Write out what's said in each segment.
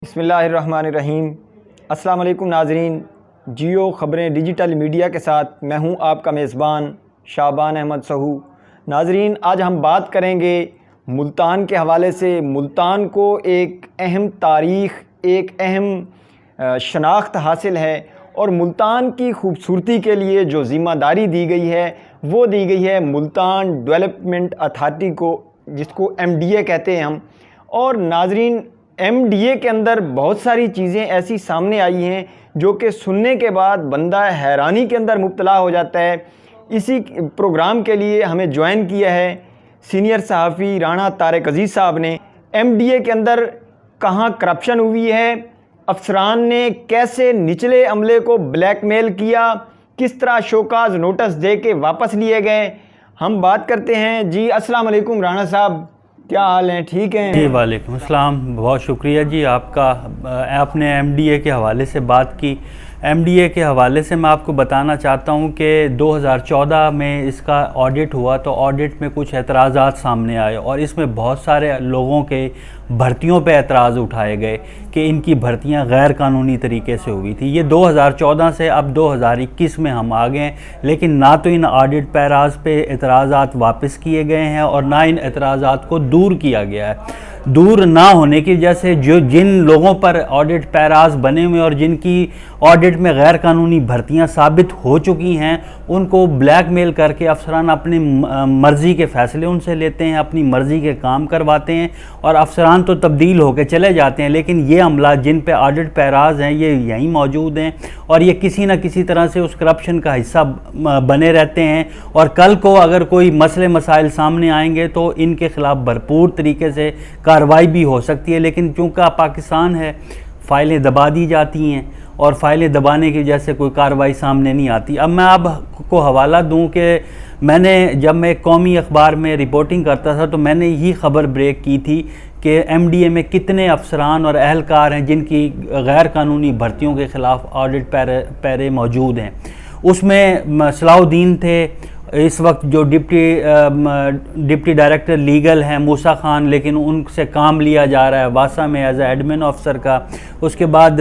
بسم اللہ الرحمن الرحیم۔ السلام علیکم ناظرین، جیو خبریں ڈیجیٹل میڈیا کے ساتھ میں ہوں آپ کا میزبان شعبان احمد سہو۔ ناظرین، آج ہم بات کریں گے ملتان کے حوالے سے۔ ملتان کو ایک اہم تاریخ، ایک اہم شناخت حاصل ہے، اور ملتان کی خوبصورتی کے لیے جو ذمہ داری دی گئی ہے وہ دی گئی ہے ملتان ڈیولپمنٹ اتھارٹی کو، جس کو MDA کہتے ہیں ہم۔ اور ناظرین، MDA کے اندر بہت ساری چیزیں ایسی سامنے آئی ہیں جو کہ سننے کے بعد بندہ حیرانی کے اندر مبتلا ہو جاتا ہے۔ اسی پروگرام کے لیے ہمیں جوائن کیا ہے سینئر صحافی رانا طارق عزیز صاحب نے۔ MDA کے اندر کہاں کرپشن ہوئی ہے، افسران نے کیسے نچلے عملے کو بلیک میل کیا، کس طرح شوکاز نوٹس دے کے واپس لیے گئے، ہم بات کرتے ہیں۔ جی السلام علیکم رانا صاحب، کیا حال ہیں؟ ٹھیک ہیں؟ جی وعلیکم السلام، بہت شکریہ جی آپ کا۔ آپ نے MDA کے حوالے سے بات کی۔ MDA کے حوالے سے میں آپ کو بتانا چاہتا ہوں کہ 2014 میں اس کا آڈٹ ہوا تو آڈٹ میں کچھ اعتراضات سامنے آئے، اور اس میں بہت سارے لوگوں کے بھرتیوں پہ اعتراض اٹھائے گئے کہ ان کی بھرتیاں غیر قانونی طریقے سے ہوئی تھی۔ یہ 2014 سے اب 2021 میں ہم آ گئے ہیں، لیکن نہ تو ان آڈٹ پیراز پہ اعتراضات واپس کیے گئے ہیں اور نہ ان اعتراضات کو دور کیا گیا ہے۔ دور نہ ہونے کی وجہ سے جن لوگوں پر آڈٹ پیراز بنے ہوئے اور جن کی آڈٹ میں غیر قانونی بھرتیاں ثابت ہو چکی ہیں، ان کو بلیک میل کر کے افسران اپنی مرضی کے فیصلے ان سے لیتے ہیں، اپنی مرضی کے کام کرواتے ہیں، اور افسران تو تبدیل ہو کے چلے جاتے ہیں، لیکن یہ عملہ جن پہ آڈٹ پیراز ہیں یہ یہیں موجود ہیں، اور یہ کسی نہ کسی طرح سے اس کرپشن کا حصہ بنے رہتے ہیں۔ اور کل کو اگر کوئی مسئلے مسائل سامنے آئیں گے تو ان کے خلاف بھرپور طریقے سے کارروائی بھی ہو سکتی ہے، لیکن چونکہ پاکستان ہے، فائلیں دبا دی جاتی ہیں، اور فائلیں دبانے کی وجہ سے کوئی کارروائی سامنے نہیں آتی۔ اب میں آپ کو حوالہ دوں کہ جب میں ایک قومی اخبار میں رپورٹنگ کرتا تھا تو میں نے یہی خبر بریک کی تھی کہ MDA میں کتنے افسران اور اہلکار ہیں جن کی غیر قانونی بھرتیوں کے خلاف آڈٹ پیرے موجود ہیں۔ اس میں صلاح الدین تھے، اس وقت جو ڈپٹی ڈائریکٹر لیگل ہیں موسیٰ خان، لیکن ان سے کام لیا جا رہا ہے واسا میں ایز ایڈمن آفیسر کا۔ اس کے بعد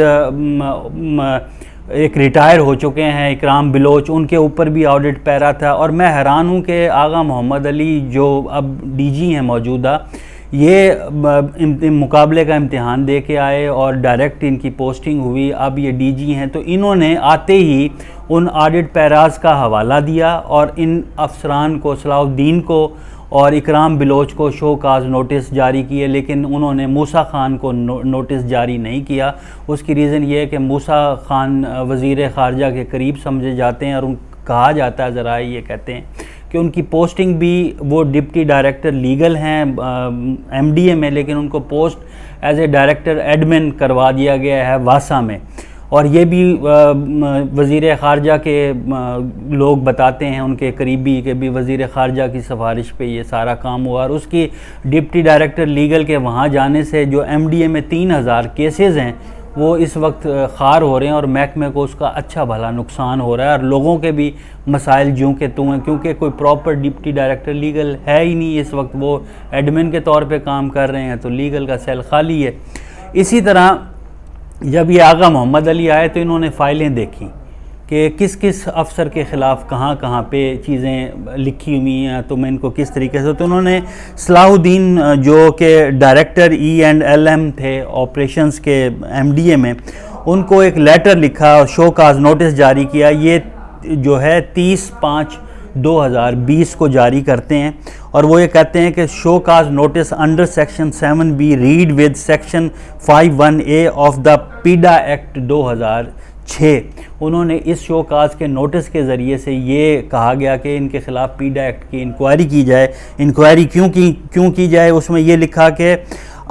ایک ریٹائر ہو چکے ہیں اکرام بلوچ، ان کے اوپر بھی آڈٹ پیرا تھا۔ اور میں حیران ہوں کہ آغا محمد علی جو اب DG ہیں موجودہ، یہ مقابلے کا امتحان دے کے آئے اور ڈائریکٹ ان کی پوسٹنگ ہوئی، اب یہ DG ہیں، تو انہوں نے آتے ہی ان آڈٹ پیراز کا حوالہ دیا اور ان افسران کو، صلاح الدین کو اور اکرام بلوچ کو شو کاز نوٹس جاری کیے، لیکن انہوں نے موسیٰ خان کو نوٹس جاری نہیں کیا۔ اس کی ریزن یہ ہے کہ موسیٰ خان وزیر خارجہ کے قریب سمجھے جاتے ہیں، اور کہا جاتا ہے، ذرائع یہ کہتے ہیں کہ ان کی پوسٹنگ بھی، وہ ڈپٹی ڈائریکٹر لیگل ہیں MDA میں، لیکن ان کو post as a director admin کروا دیا گیا ہے واسا میں۔ اور یہ بھی وزیر خارجہ کے لوگ بتاتے ہیں، ان کے قریبی، کہ بھی وزیر خارجہ کی سفارش پہ یہ سارا کام ہوا، اور اس کی ڈپٹی ڈائریکٹر لیگل کے وہاں جانے سے جو MDA میں 3000 کیسز ہیں وہ اس وقت خار ہو رہے ہیں، اور محکمے کو اس کا اچھا بھلا نقصان ہو رہا ہے، اور لوگوں کے بھی مسائل جوں کے توں ہیں، کیونکہ کوئی پراپر ڈپٹی ڈائریکٹر لیگل ہے ہی نہیں اس وقت، وہ ایڈمن کے طور پہ کام کر رہے ہیں، تو لیگل کا سیل خالی ہے۔ اسی طرح جب یہ آغا محمد علی آئے تو انہوں نے فائلیں دیکھیں کہ کس کس افسر کے خلاف کہاں کہاں پہ چیزیں لکھی ہوئی ہیں، تو میں ان کو کس طریقے سے، تو انہوں نے صلاح الدین جو کہ ڈائریکٹر E&LM تھے آپریشنز کے MDA میں، ان کو ایک لیٹر لکھا اور شو کاز نوٹس جاری کیا۔ یہ جو ہے 30/5/2020 کو جاری کرتے ہیں، اور وہ یہ کہتے ہیں کہ show cause notice under section 7B read with section 51A of the PEDA act 2006۔ انہوں نے اس شو کاز کے نوٹس کے ذریعے سے یہ کہا گیا کہ ان کے خلاف پیڈا ایکٹ کی انکوائری کی جائے۔ انکوائری کیوں کی جائے؟ اس میں یہ لکھا کہ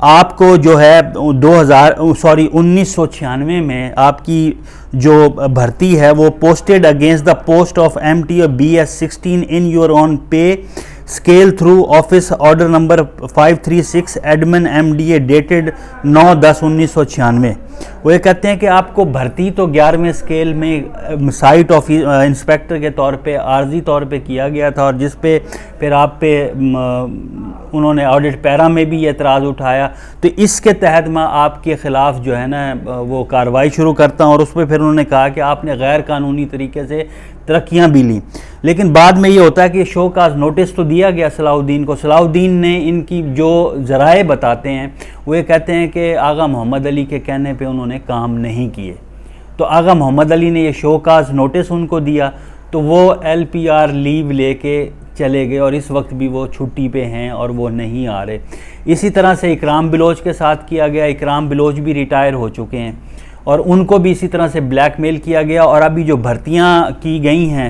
آپ کو جو ہے 1996 میں آپ کی جو بھرتی ہے وہ posted against the post of MT اور BS16 in your own pay scale through office order number 536 admin MDA dated 9/10/1996۔ وہ یہ کہتے ہیں کہ آپ کو بھرتی تو 11ویں اسکیل میں سائٹ انسپیکٹر کے طور پہ عارضی طور پہ کیا گیا تھا، اور جس پہ پھر آپ پہ انہوں نے آڈٹ پیرا میں بھی یہ اعتراض اٹھایا، تو اس کے تحت میں آپ کے خلاف جو ہے نا وہ کارروائی شروع کرتا ہوں، اور اس پہ پھر انہوں نے کہا کہ آپ نے غیر قانونی طریقے سے ترقیاں بھی لیں۔ لیکن بعد میں یہ ہوتا ہے کہ شو کاز نوٹس تو دیا گیا صلاح الدین کو، صلاح الدین نے ان کی جو ذرائع بتاتے ہیں وہ یہ کہتے ہیں کہ آغا محمد علی کے کہنے پہ انہوں نے کام نہیں کیے، تو آغا محمد علی نے یہ شو کاز نوٹس ان کو دیا، تو وہ LPR لیو لے کے چلے گئے، اور اس وقت بھی وہ چھٹی پہ ہیں اور وہ نہیں آ رہے۔ اسی طرح سے اکرام بلوچ کے ساتھ کیا گیا، اکرام بلوچ بھی ریٹائر ہو چکے ہیں، اور ان کو بھی اسی طرح سے بلیک میل کیا گیا۔ اور ابھی جو بھرتیاں کی گئی ہیں،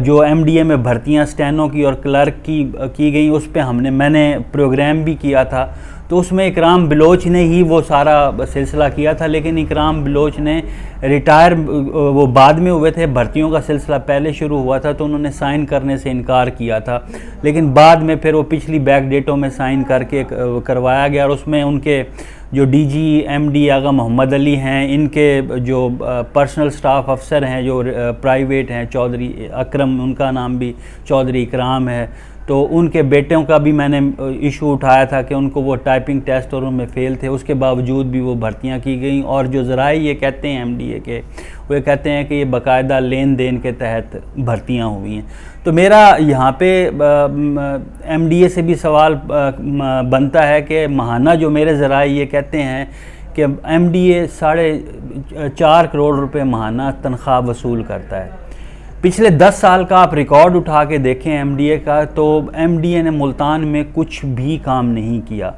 جو MDA میں بھرتیاں اسٹینو کی اور کلرک کی گئی، اس پہ میں نے پروگرام بھی کیا تھا، تو اس میں اکرام بلوچ نے ہی وہ سارا سلسلہ کیا تھا، لیکن اکرام بلوچ نے ریٹائر وہ بعد میں ہوئے تھے، بھرتیوں کا سلسلہ پہلے شروع ہوا تھا، تو انہوں نے سائن کرنے سے انکار کیا تھا، لیکن بعد میں پھر وہ پچھلی بیک ڈیٹوں میں سائن کر کے کروایا گیا، اور اس میں ان کے جو DG MD آغا محمد علی ہیں، ان کے جو پرسنل سٹاف افسر ہیں جو پرائیویٹ ہیں، چودھری اکرم، ان کا نام بھی چودھری اکرام ہے، تو ان کے بیٹوں کا بھی میں نے ایشو اٹھایا تھا کہ ان کو وہ ٹائپنگ ٹیسٹ اور ان میں فیل تھے، اس کے باوجود بھی وہ بھرتیاں کی گئیں، اور جو ذرائع یہ کہتے ہیں MDA کے، وہ یہ کہتے ہیں کہ یہ باقاعدہ لین دین کے تحت بھرتیاں ہوئی ہیں۔ تو میرا یہاں پہ MDA سے بھی سوال بنتا ہے کہ ماہانہ جو میرے ذرائع یہ کہتے ہیں کہ MDA 4.5 کروڑ روپے ماہانہ تنخواہ وصول کرتا ہے۔ پچھلے 10 سال کا آپ ریکارڈ اٹھا کے دیکھیں MDA کا، تو MDA نے ملتان میں کچھ بھی کام نہیں کیا،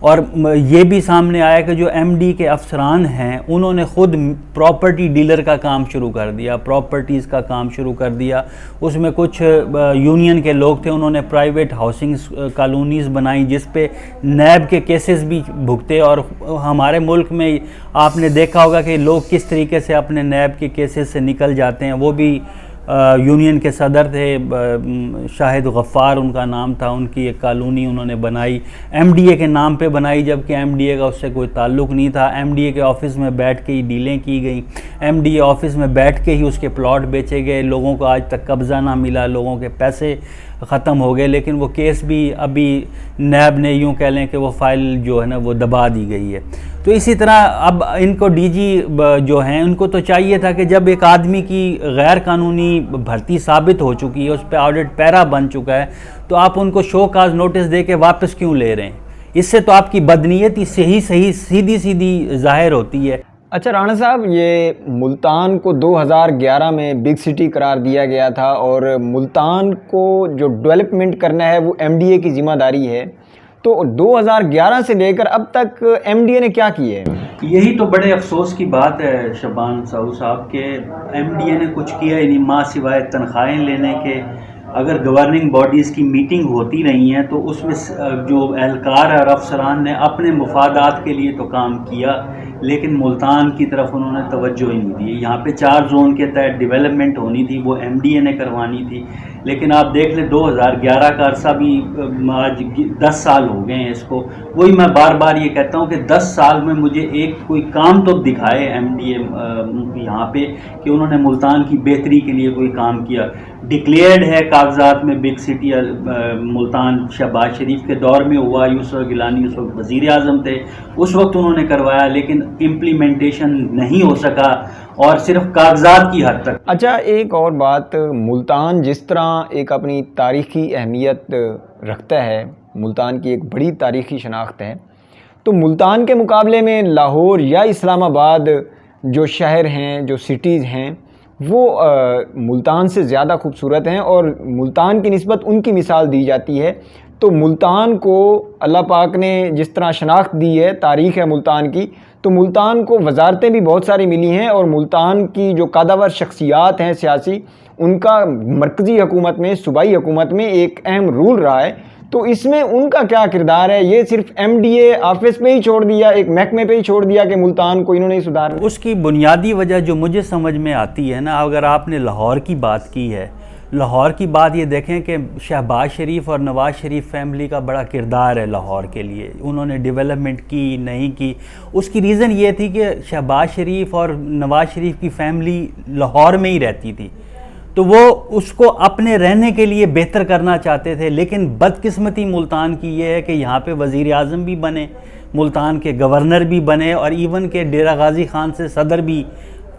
اور یہ بھی سامنے آیا کہ جو MD کے افسران ہیں انہوں نے خود پراپرٹی ڈیلر کا کام شروع کر دیا، پراپرٹیز کا کام شروع کر دیا، اس میں کچھ یونین کے لوگ تھے، انہوں نے پرائیویٹ ہاؤسنگ کالونیز بنائیں جس پہ نیب کے کیسز بھی بھگتے، اور ہمارے ملک میں آپ نے دیکھا ہوگا کہ لوگ کس طریقے سے اپنے نیب کے کیسز سے نکل جاتے ہیں۔ وہ بھی یونین کے صدر تھے، شاہد غفار ان کا نام تھا، ان کی ایک کالونی انہوں نے بنائی MDA کے نام پہ بنائی، جبکہ MDA کا اس سے کوئی تعلق نہیں تھا۔ MDA کے آفس میں بیٹھ کے ہی ڈیلیں کی گئیں، MDA آفس میں بیٹھ کے ہی اس کے پلاٹ بیچے گئے، لوگوں کو آج تک قبضہ نہ ملا، لوگوں کے پیسے ختم ہو گئے، لیکن وہ کیس بھی ابھی نیب نے یوں کہہ لیں کہ وہ فائل جو ہے نا وہ دبا دی گئی ہے۔ تو اسی طرح اب ان کو DG جو ہیں ان کو تو چاہیے تھا کہ جب ایک آدمی کی غیر قانونی بھرتی ثابت ہو چکی ہے، اس پہ آڈٹ پیرا بن چکا ہے، تو آپ ان کو شو کاز نوٹس دے کے واپس کیوں لے رہے ہیں؟ اس سے تو آپ کی بدنیتی سیدھی ظاہر ہوتی ہے۔ اچھا رانا صاحب، یہ ملتان کو 2011 میں بگ سٹی قرار دیا گیا تھا، اور ملتان کو جو ڈیولپمنٹ کرنا ہے وہ MDA کی ذمہ داری ہے، تو 2011 سے لے کر اب تک MDA نے کیا کیے ہے؟ یہی تو بڑے افسوس کی بات ہے شبان سعود صاحب کہ MDA نے کچھ کیا ہی نہیں، ماں سوائے تنخواہیں لینے کے۔ اگر گورننگ باڈیز کی میٹنگ ہوتی رہی ہیں تو اس میں جو اہلکار اور افسران نے اپنے مفادات کے لیے تو کام کیا، لیکن ملتان کی طرف انہوں نے توجہ ہی نہیں دی۔ یہاں پہ 4 زون کے تحت ڈیولپمنٹ ہونی تھی، وہ MDA نے کروانی تھی، لیکن آپ دیکھ لیں 2011 کا عرصہ بھی آج 10 سال ہو گئے ہیں اس کو۔ وہی میں بار بار یہ کہتا ہوں کہ 10 سال میں مجھے ایک کوئی کام تو دکھائے MDA یہاں پہ کہ انہوں نے ملتان کی بہتری کے لیے کوئی کام کیا۔ ڈکلیئرڈ ہے کاغذات میں بگ سٹی ملتان، شہباز شریف کے دور میں ہوا، یوسف گیلانی اس وقت وزیر اعظم تھے، اس وقت انہوں نے کروایا، لیکن امپلیمنٹیشن نہیں ہو سکا، اور صرف کاغذات کی حد تک۔ اچھا ایک اور بات، ملتان جس طرح ایک اپنی تاریخی اہمیت رکھتا ہے، ملتان کی ایک بڑی تاریخی شناخت ہے، تو ملتان کے مقابلے میں لاہور یا اسلام آباد جو شہر ہیں، جو سٹیز ہیں، وہ ملتان سے زیادہ خوبصورت ہیں، اور ملتان کی نسبت ان کی مثال دی جاتی ہے۔ تو ملتان کو اللہ پاک نے جس طرح شناخت دی ہے، تاریخ ہے ملتان کی، تو ملتان کو وزارتیں بھی بہت ساری ملی ہیں، اور ملتان کی جو قادور شخصیات ہیں سیاسی، ان کا مرکزی حکومت میں، صوبائی حکومت میں ایک اہم رول رہا ہے، تو اس میں ان کا کیا کردار ہے؟ یہ صرف MDA آفس پہ ہی چھوڑ دیا، ایک محکمے پہ ہی چھوڑ دیا کہ ملتان کو انہوں نے سدھارنا؟ اس کی بنیادی وجہ جو مجھے سمجھ میں آتی ہے نا، اگر آپ نے لاہور کی بات کی ہے لاہور کی بات یہ دیکھیں کہ شہباز شریف اور نواز شریف فیملی کا بڑا کردار ہے لاہور کے لیے. انہوں نے ڈیولپمنٹ کی نہیں کی, اس کی ریزن یہ تھی کہ شہباز شریف اور نواز شریف کی فیملی لاہور میں ہی رہتی تھی, تو وہ اس کو اپنے رہنے کے لیے بہتر کرنا چاہتے تھے. لیکن بدقسمتی ملتان کی یہ ہے کہ یہاں پہ وزیر اعظم بھی بنے, ملتان کے گورنر بھی بنے, اور ایون کہ ڈیرہ غازی خان سے صدر بھی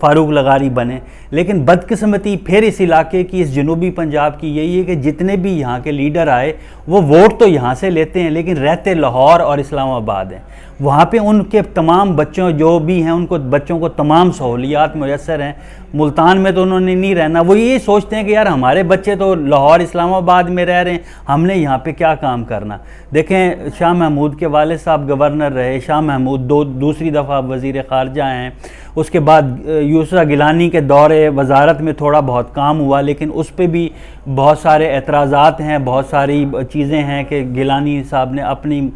فاروق لغاری بنے. لیکن بدقسمتی پھر اس علاقے کی, اس جنوبی پنجاب کی یہی ہے کہ جتنے بھی یہاں کے لیڈر آئے وہ ووٹ تو یہاں سے لیتے ہیں لیکن رہتے لاہور اور اسلام آباد ہیں. وہاں پہ ان کے تمام بچوں جو بھی ہیں ان کو بچوں کو تمام سہولیات میسر ہیں. ملتان میں تو انہوں نے نہیں رہنا, وہ یہ سوچتے ہیں کہ یار ہمارے بچے تو لاہور اسلام آباد میں رہ رہے ہیں, ہم نے یہاں پہ کیا کام کرنا. دیکھیں شاہ محمود کے والد صاحب گورنر رہے, شاہ محمود دوسری دفعہ وزیر خارجہ ہیں, اس کے بعد یسریٰ گیلانی کے دور وزارت میں تھوڑا بہت کام ہوا لیکن اس پہ بھی بہت سارے اعتراضات ہیں, بہت ساری چیزیں ہیں کہ گیلانی صاحب نے اپنی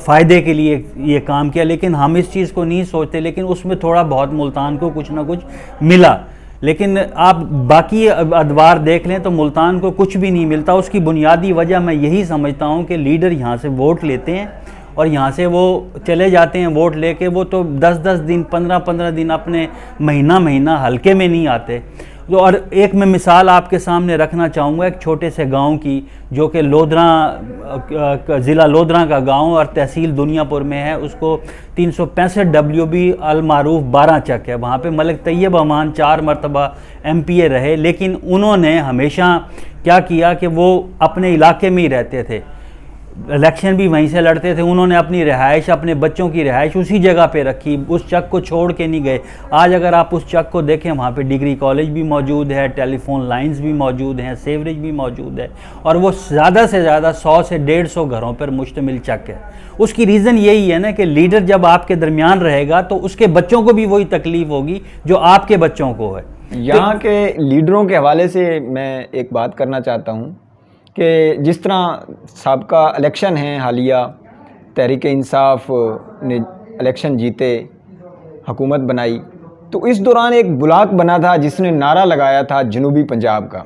فائدے کے لیے یہ کام کیا, لیکن ہم اس چیز کو نہیں سوچتے. لیکن اس میں تھوڑا بہت ملتان کو کچھ نہ کچھ ملا, لیکن آپ باقی ادوار دیکھ لیں تو ملتان کو کچھ بھی نہیں ملتا. اس کی بنیادی وجہ میں یہی سمجھتا ہوں کہ لیڈر یہاں سے ووٹ لیتے ہیں اور یہاں سے وہ چلے جاتے ہیں ووٹ لے کے, وہ تو 10-10 دن 15-15 دن اپنے مہینہ حلقے میں نہیں آتے. اور ایک میں مثال آپ کے سامنے رکھنا چاہوں گا ایک چھوٹے سے گاؤں کی جو کہ لودھراں ضلع لودھراں کا گاؤں اور تحصیل دنیا پور میں ہے. اس کو 365 WB المعروف 12 چک ہے. وہاں پہ ملک طیب امان 4 مرتبہ MPA رہے, لیکن انہوں نے ہمیشہ کیا کیا کہ وہ اپنے علاقے میں ہی رہتے تھے, الیکشن بھی وہیں سے لڑتے تھے. انہوں نے اپنی رہائش, اپنے بچوں کی رہائش اسی جگہ پہ رکھی, اس چک کو چھوڑ کے نہیں گئے. آج اگر آپ اس چک کو دیکھیں وہاں پہ ڈگری کالج بھی موجود ہے, ٹیلی فون لائنز بھی موجود ہیں, سیوریج بھی موجود ہے, اور وہ زیادہ سے زیادہ 100 سے 150 گھروں پر مشتمل چک ہے. اس کی ریزن یہی ہے نا کہ لیڈر جب آپ کے درمیان رہے گا تو اس کے بچوں کو بھی وہی تکلیف ہوگی جو آپ کے بچوں کو ہے. یہاں کے لیڈروں کے حوالے سے میں ایک بات کرنا چاہتا ہوں کہ جس طرح سابقہ الیکشن ہیں حالیہ, تحریک انصاف نے الیکشن جیتے, حکومت بنائی, تو اس دوران ایک بلاک بنا تھا جس نے نعرہ لگایا تھا جنوبی پنجاب کا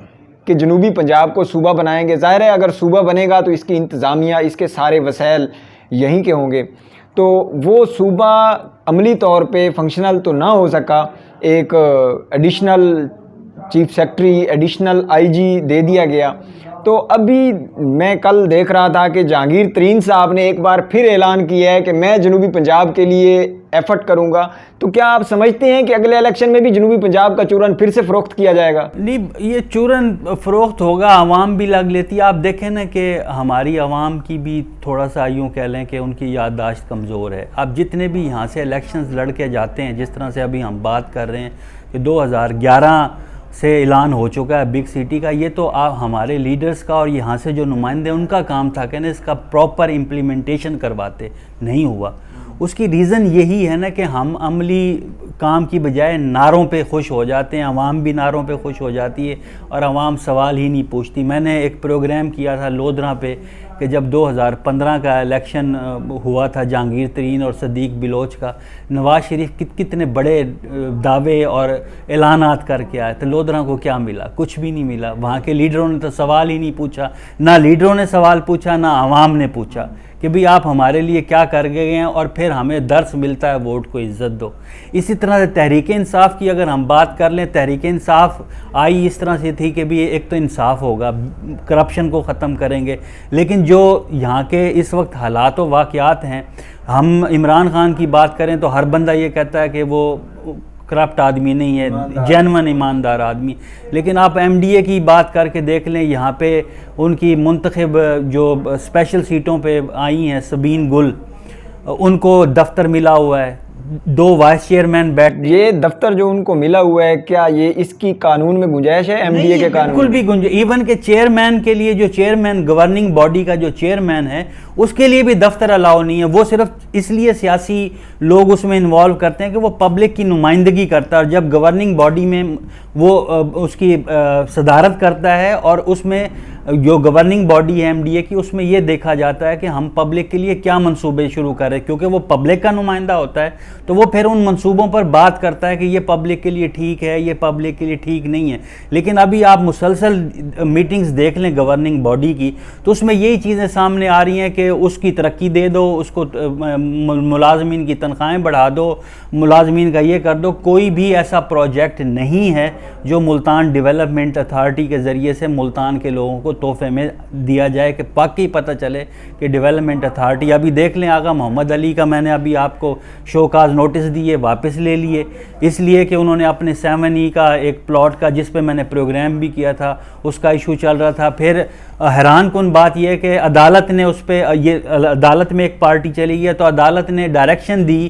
کہ جنوبی پنجاب کو صوبہ بنائیں گے. ظاہر ہے اگر صوبہ بنے گا تو اس کی انتظامیہ, اس کے سارے وسائل یہیں کے ہوں گے, تو وہ صوبہ عملی طور پہ فنکشنل تو نہ ہو سکا. ایک additional chief secretary, additional IG دے دیا گیا. تو ابھی میں کل دیکھ رہا تھا کہ جہانگیر ترین صاحب نے ایک بار پھر اعلان کیا ہے کہ میں جنوبی پنجاب کے لیے ایفرٹ کروں گا. تو کیا آپ سمجھتے ہیں کہ اگلے الیکشن میں بھی جنوبی پنجاب کا چورن پھر سے فروخت کیا جائے گا؟ نہیں, یہ چورن فروخت ہوگا, عوام بھی لگ لیتی ہے. آپ دیکھیں نا کہ ہماری عوام کی بھی تھوڑا سا یوں کہہ لیں کہ ان کی یادداشت کمزور ہے. اب جتنے بھی یہاں سے الیکشنز لڑ کے جاتے ہیں, جس طرح سے ابھی ہم بات کر رہے ہیں کہ 2011 سے اعلان ہو چکا ہے بگ سٹی کا, یہ تو ہمارے لیڈرز کا اور یہاں سے جو نمائندے ان کا کام تھا کہ نا اس کا پراپر امپلیمنٹیشن کرواتے, نہیں ہوا. اس کی ریزن یہی ہے نا کہ ہم عملی کام کی بجائے نعروں پہ خوش ہو جاتے ہیں, عوام بھی نعروں پہ خوش ہو جاتی ہے اور عوام سوال ہی نہیں پوچھتی. میں نے ایک پروگرام کیا تھا لودھراں پہ کہ جب 2015 کا الیکشن ہوا تھا جہانگیر ترین اور صدیق بلوچ کا, نواز شریف کتنے بڑے دعوے اور اعلانات کر کے آئے, تو لودھراں کو کیا ملا؟ کچھ بھی نہیں ملا. وہاں کے لیڈروں نے تو سوال ہی نہیں پوچھا, نہ لیڈروں نے سوال پوچھا نہ عوام نے پوچھا کہ بھئی آپ ہمارے لیے کیا کر گئے ہیں, اور پھر ہمیں درس ملتا ہے ووٹ کو عزت دو. اسی طرح سے تحریک انصاف کی اگر ہم بات کر لیں, تحریک انصاف آئی اس طرح سے تھی کہ بھی ایک تو انصاف ہوگا, کرپشن کو ختم کریں گے, لیکن جو یہاں کے اس وقت حالات و واقعات ہیں, ہم عمران خان کی بات کریں تو ہر بندہ یہ کہتا ہے کہ وہ کرپٹ آدمی نہیں ہے, جینون ایماندار آدمی. لیکن آپ MDA کی بات کر کے دیکھ لیں, یہاں پہ ان کی منتخب جو اسپیشل سیٹوں پہ آئی ہیں سبین گل, ان کو دفتر ملا ہوا ہے, 2 وائس چیئرمین یہ دفتر جو ان کو ملا ہوا ہے, کیا یہ اس کی قانون میں گنجائش ہے MDA کے قانون؟ بالکل بھی گنجائش. ایون کہ چیئرمین کے لیے, جو چیئرمین گورننگ باڈی کا جو چیئرمین ہے, اس کے لیے بھی دفتر الاؤ نہیں ہے. وہ صرف اس لیے سیاسی لوگ اس میں انوالو کرتے ہیں کہ وہ پبلک کی نمائندگی کرتا ہے, اور جب گورننگ باڈی میں وہ اس کی صدارت کرتا ہے اور اس میں جو گورننگ باڈی ہے MDA کی، اس میں یہ دیکھا جاتا ہے کہ ہم پبلک کے لیے کیا منصوبے شروع کریں، کیونکہ وہ پبلک کا نمائندہ ہوتا ہے تو وہ پھر ان منصوبوں پر بات کرتا ہے کہ یہ پبلک کے لیے ٹھیک ہے، یہ پبلک کے لیے ٹھیک نہیں ہے۔ لیکن ابھی آپ مسلسل میٹنگز دیکھ لیں گورننگ باڈی کی تو اس میں یہی چیزیں سامنے آ رہی ہیں کہ اس کی ترقی دے دو، اس کو ملازمین کی تنخواہیں بڑھا دو، ملازمین کا یہ کر دو۔ کوئی بھی ایسا پروجیکٹ نہیں ہے جو ملتان ڈیولپمنٹ اتھارٹی کے ذریعے سے ملتان کے لوگوں کو تحفے میں دیا جائے کہ واقعی پتہ چلے کہ ڈیولپمنٹ اتھارٹی۔ ابھی دیکھ لیں آقا محمد علی کا میں نے ابھی آپ کو شوکاز نوٹس دیے، واپس لے لیے، اس لیے کہ انہوں نے اپنے 7E کا ایک پلاٹ کا جس پہ میں نے پروگرام بھی کیا تھا اس کا ایشو چل رہا تھا۔ پھر حیران کن بات یہ ہے کہ عدالت نے اس پہ عدالت میں ایک پارٹی چلی گئی تو عدالت نے ڈائریکشن دی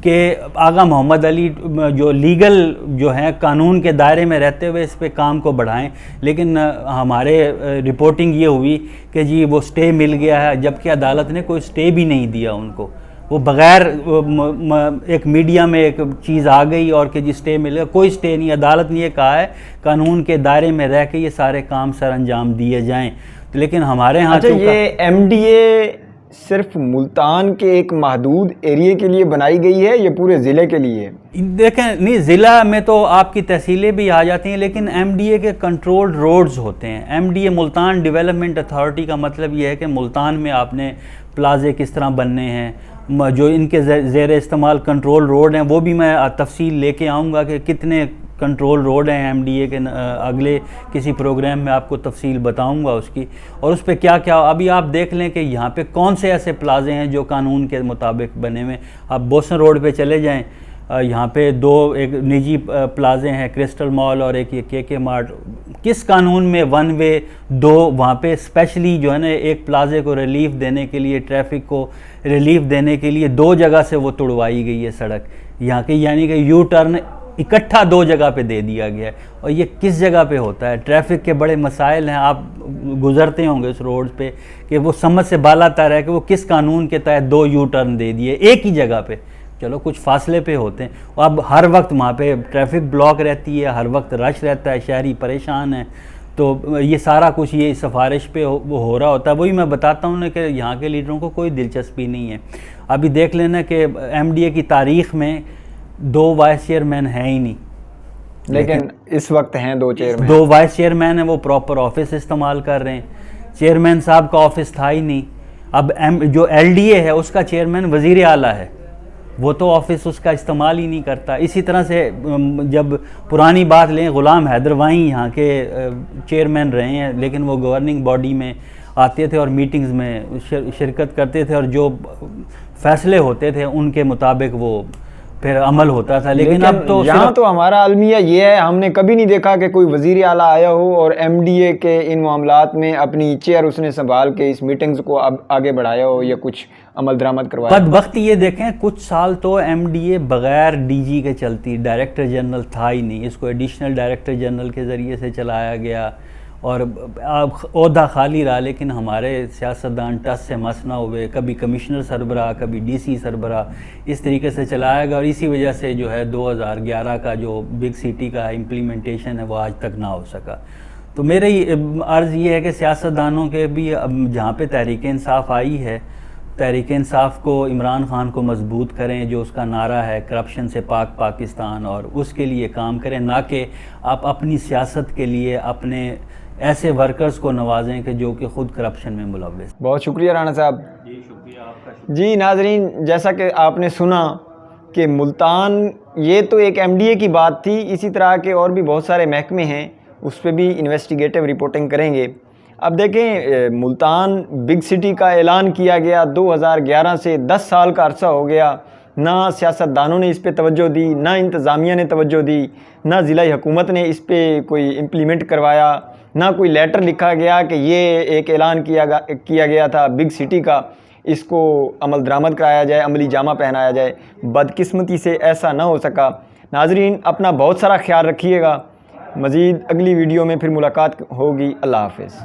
کہ آغا محمد علی جو لیگل جو ہیں قانون کے دائرے میں رہتے ہوئے اس پہ کام کو بڑھائیں، لیکن ہمارے رپورٹنگ یہ ہوئی کہ جی وہ سٹے مل گیا ہے، جبکہ عدالت نے کوئی سٹے بھی نہیں دیا ان کو۔ وہ بغیر ایک میڈیا میں ایک چیز آ گئی اور کہ جی سٹے ملے، کوئی سٹے نہیں۔ عدالت نے یہ کہا ہے قانون کے دائرے میں رہ کے یہ سارے کام سر انجام دیے جائیں، لیکن ہمارے ہاں یہ MDA صرف ملتان کے ایک محدود ایریے کے لیے بنائی گئی ہے، یہ پورے ضلع کے لیے؟ دیکھیں نہیں، ضلع میں تو آپ کی تحصیلیں بھی آ جاتی ہیں، لیکن MDA کے کنٹرول روڈز ہوتے ہیں۔ MDA ملتان ڈیولپمنٹ اتھارٹی کا مطلب یہ ہے کہ ملتان میں آپ نے پلازے کس طرح بننے ہیں، جو ان کے زیر استعمال کنٹرول روڈ ہیں وہ بھی میں تفصیل لے کے آؤں گا کہ کتنے کنٹرول روڈ ہیں MDA کے، اگلے کسی پروگرام میں آپ کو تفصیل بتاؤں گا اس کی، اور اس پہ کیا کیا۔ ابھی آپ دیکھ لیں کہ یہاں پہ کون سے ایسے پلازے ہیں جو قانون کے مطابق بنے ہوئے۔ آپ بوسن روڈ پہ چلے جائیں، یہاں پہ ایک نجی پلازے ہیں، کرسٹل مال اور ایک یہ KK مارٹ۔ کس قانون میں 1 وے 2 وہاں پہ اسپیشلی جو ہے نا ایک پلازے کو ریلیف دینے کے لیے، ٹریفک کو ریلیف دینے کے لیے 2 جگہ سے وہ توڑوائی گئی ہے سڑک یہاں کی، یعنی کہ یو ٹرن اکٹھا 2 جگہ پہ دے دیا گیا ہے۔ اور یہ کس جگہ پہ ہوتا ہے؟ ٹریفک کے بڑے مسائل ہیں، آپ گزرتے ہوں گے اس روڈ پہ کہ وہ سمجھ سے بالا تر ہے کہ وہ کس قانون کے تحت 2 یو ٹرن دے دیے ایک ہی جگہ پہ۔ چلو کچھ فاصلے پہ ہوتے ہیں، اب ہر وقت وہاں پہ ٹریفک بلاک رہتی ہے، ہر وقت رش رہتا ہے، شہری پریشان ہیں، تو یہ سارا کچھ یہ سفارش پہ ہو رہا ہوتا ہے۔ وہی میں بتاتا ہوں نا کہ یہاں کے لیڈروں کو کوئی دلچسپی نہیں ہے۔ ابھی دیکھ لینا کہ MDA کی تاریخ میں 2 وائس چیئرمین ہیں ہی نہیں، لیکن اس وقت ہیں 2 چیئرمین۔ 2 وائس چیئرمین ہیں، وہ پراپر آفس استعمال کر رہے ہیں۔ چیئرمین صاحب کا آفس تھا ہی نہیں۔ اب جو LDA ہے اس کا چیئرمین وزیر اعلیٰ ہے، وہ تو آفس اس کا استعمال ہی نہیں کرتا۔ اسی طرح سے جب پرانی بات لیں، غلام حیدر وہیں یہاں کے چیئرمین رہے ہیں، لیکن وہ گورننگ باڈی میں آتے تھے اور میٹنگز میں شرکت کرتے تھے اور جو فیصلے ہوتے تھے ان کے مطابق وہ پھر عمل ہوتا تھا۔ لیکن اب تو یہاں تو ہمارا المیہ یہ ہے، ہم نے کبھی نہیں دیکھا کہ کوئی وزیر اعلیٰ آیا ہو اور MDA کے ان معاملات میں اپنی چیئر اس نے سنبھال کے اس میٹنگز کو اب آگے بڑھایا ہو یا کچھ عمل درآمد کروایا۔ بدبختی یہ دیکھیں، کچھ سال تو MDA بغیر DG کے چلتی، ڈائریکٹر جنرل تھا ہی نہیں، اس کو ایڈیشنل ڈائریکٹر جنرل کے ذریعے سے چلایا گیا اور عہدہ خالی رہا، لیکن ہمارے سیاستدان ٹس سے مس نہ ہوئے، کبھی کمشنر سربراہ، کبھی DC سربراہ، اس طریقے سے چلایا گیا، اور اسی وجہ سے جو ہے 2011 کا جو بگ سٹی کا امپلیمنٹیشن ہے وہ آج تک نہ ہو سکا۔ تو میری عرض یہ ہے کہ سیاستدانوں کے بھی جہاں پہ تحریک انصاف آئی ہے، تحریک انصاف کو، عمران خان کو مضبوط کریں، جو اس کا نعرہ ہے کرپشن سے پاک پاکستان، اور اس کے لیے کام کریں، نہ کہ آپ اپنی سیاست کے لیے اپنے ایسے ورکرز کو نوازیں کہ جو کہ خود کرپشن میں ملوث۔ بہت شکریہ رانا صاحب۔ جی شکریہ آپ کا۔ جی ناظرین، جیسا کہ آپ نے سنا کہ ملتان، یہ تو ایک MDA کی بات تھی، اسی طرح کے اور بھی بہت سارے محکمے ہیں، اس پہ بھی انویسٹیگیٹو رپورٹنگ کریں گے۔ اب دیکھیں، ملتان بگ سٹی کا اعلان کیا گیا 2011 سے 10 سال کا عرصہ ہو گیا، نہ سیاستدانوں نے اس پہ توجہ دی، نہ انتظامیہ نے توجہ دی، نہ ضلعی حکومت نے اس پہ کوئی امپلیمنٹ کروایا، نہ کوئی لیٹر لکھا گیا کہ یہ ایک اعلان کیا گیا تھا بگ سٹی کا، اس کو عمل درآمد کرایا جائے، عملی جامہ پہنایا جائے۔ بدقسمتی سے ایسا نہ ہو سکا۔ ناظرین، اپنا بہت سارا خیال رکھیے گا۔ مزید اگلی ویڈیو میں پھر ملاقات ہوگی۔ اللہ حافظ۔